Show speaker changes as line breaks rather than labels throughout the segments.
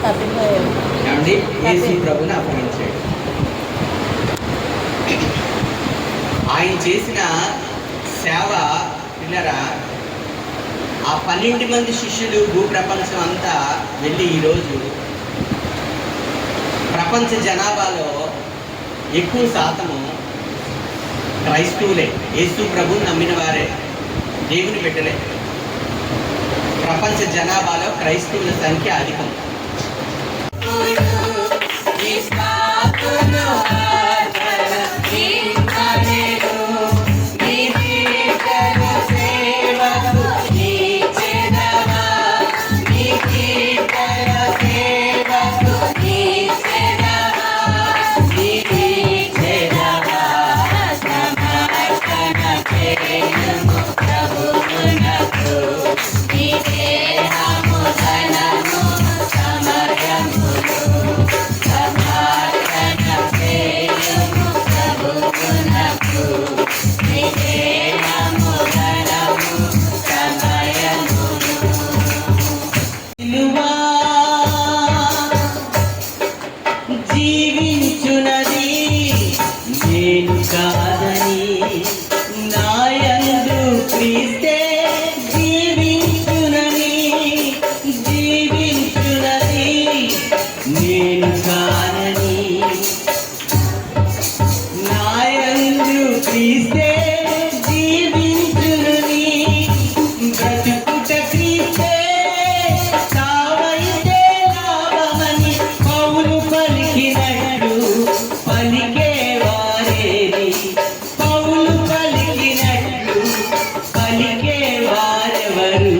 ఏమండి యేసు ప్రభుని అప్పగించాడు. ఆయన చేసిన సేవ పిల్లరా, ఆ 12 మంది శిష్యులు భూప్రపంచం అంతా వెళ్ళి ఈరోజు ప్రపంచ జనాభాలో ఎక్కువ శాతము క్రైస్తవులే, యేసు ప్రభుని నమ్మిన వారే, దేవుని బిడ్డలే. ప్రపంచ జనాభాలో క్రైస్తవుల సంఖ్య అధికం. జీవించునది నేను కాదని నాయందు క్రీస్తే జీవించునని, జీవించునది నేను కాదని నాయందు క్రీస్తే జీవించునని, బ్రతుకుట క్రీస్తే తావైతే లాభమని పౌలు పలికినట్టు పలికేవారేది, పౌలు పలికినట్టు పలికేవారెవరు?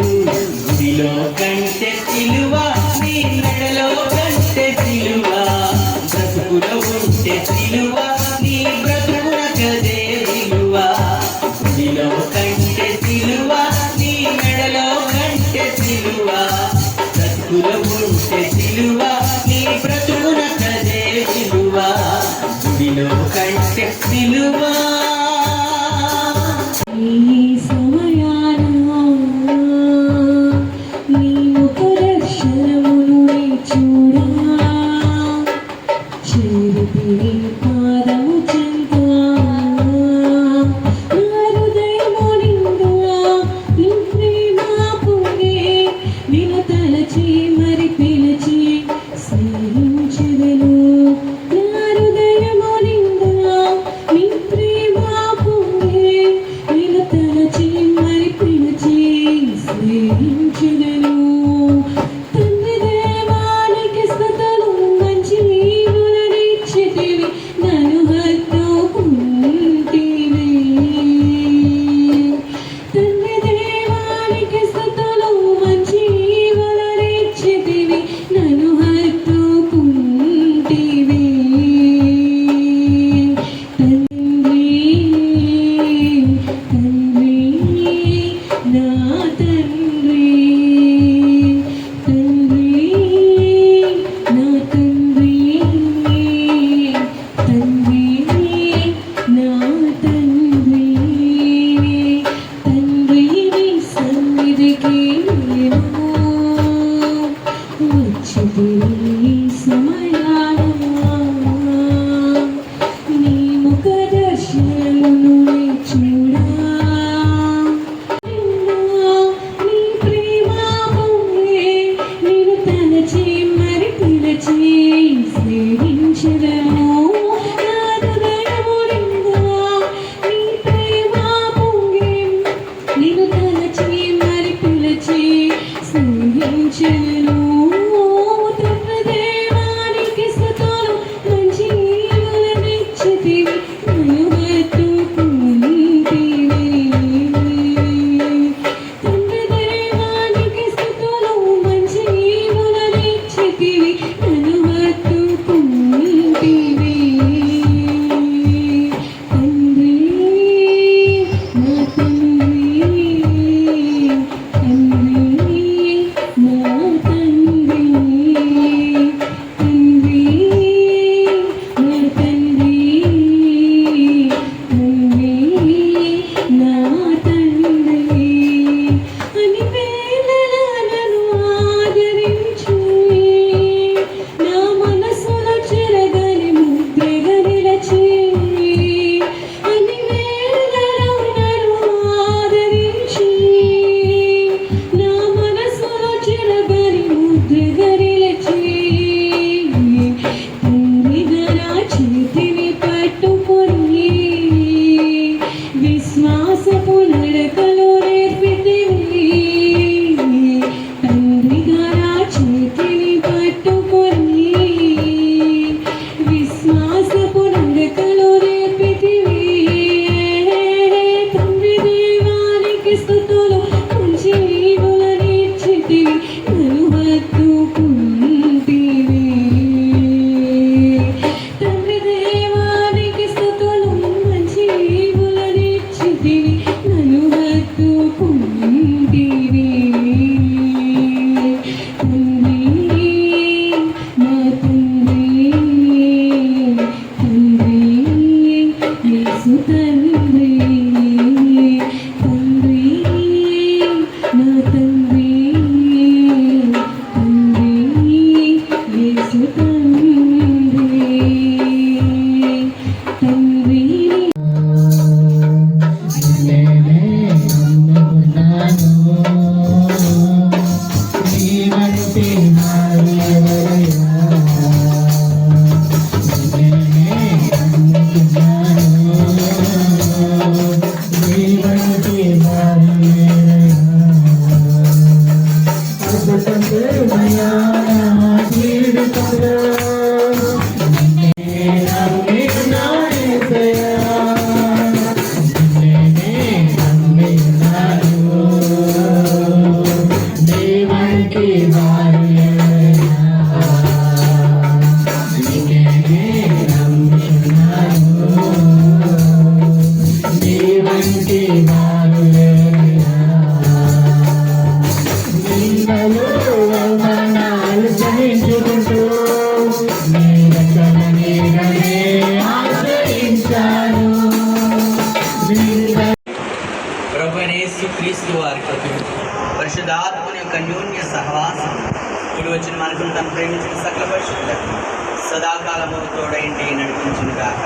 గుడిలో కంటే సిలువ, నీ మెడలో కంటే సిలువ, బ్రతుకులో ఉంటే సిలువ, నీ బ్రతుకున కదే విలువ. గుడిలో కంటే సిలువ, నీ మెడలో కంటే సిలువ, బ్రతుకులో ఉంటే సిలువ, నీ బ్రతుకున కదే విలువ. గుడిలో కంటే సిలువ.
స్నేహించెదను నా హృదయము నిండా నీ ప్రేమ విశ్వాసపు నడకలో నేర్పితివి తండ్రిగా నా చేతిని పట్టుకొని విశ్వాసపు నడకలో నేర్పితివి తండ్రి దేవానికి స్తుతులు మంచి ఈవులనిచ్చితివి నన్ను హత్తుకుంటివి తండ్రి దేవానికి స్తుతులు మంచి ఈవులనిచ్చితివి నన్ను హత్తుకుంటివి తండ్రి నా తండ్రి తండ్రి యేసు తండ్రి తండ్రి నా తండ్రి తండ్రి యేసు తండ్రి తండ్రి
నేనే నమ్ముకున్నాను నీ వంటి నాయనయ్యా నేనే నమ్ముకున్నాను నీ వంటి నాయనయ్యా అద్భుతంగా మయా జీవితంలో నిన్నే నమ్మినాయనయ్యా నేనే నమ్మినాను నీ వంటి వారులేనా నేనే నమ్మినాను నీ వంటి వారులేనా నిన్నలు అవమానాలు సహించుకుంటూ నీ రక్షణ నీడనే ఆశ్రయించాను
ప్రభువైన యేసుక్రీస్తు వారి కృప పరిశుద్ధాత్మని యొక్క అన్యోన్య సహవాసం ఇప్పుడు వచ్చిన మనకు తను ప్రేమించిన సకల పరిశుద్ధ సదాకాలము తోడైంటి నడిపించును గాక.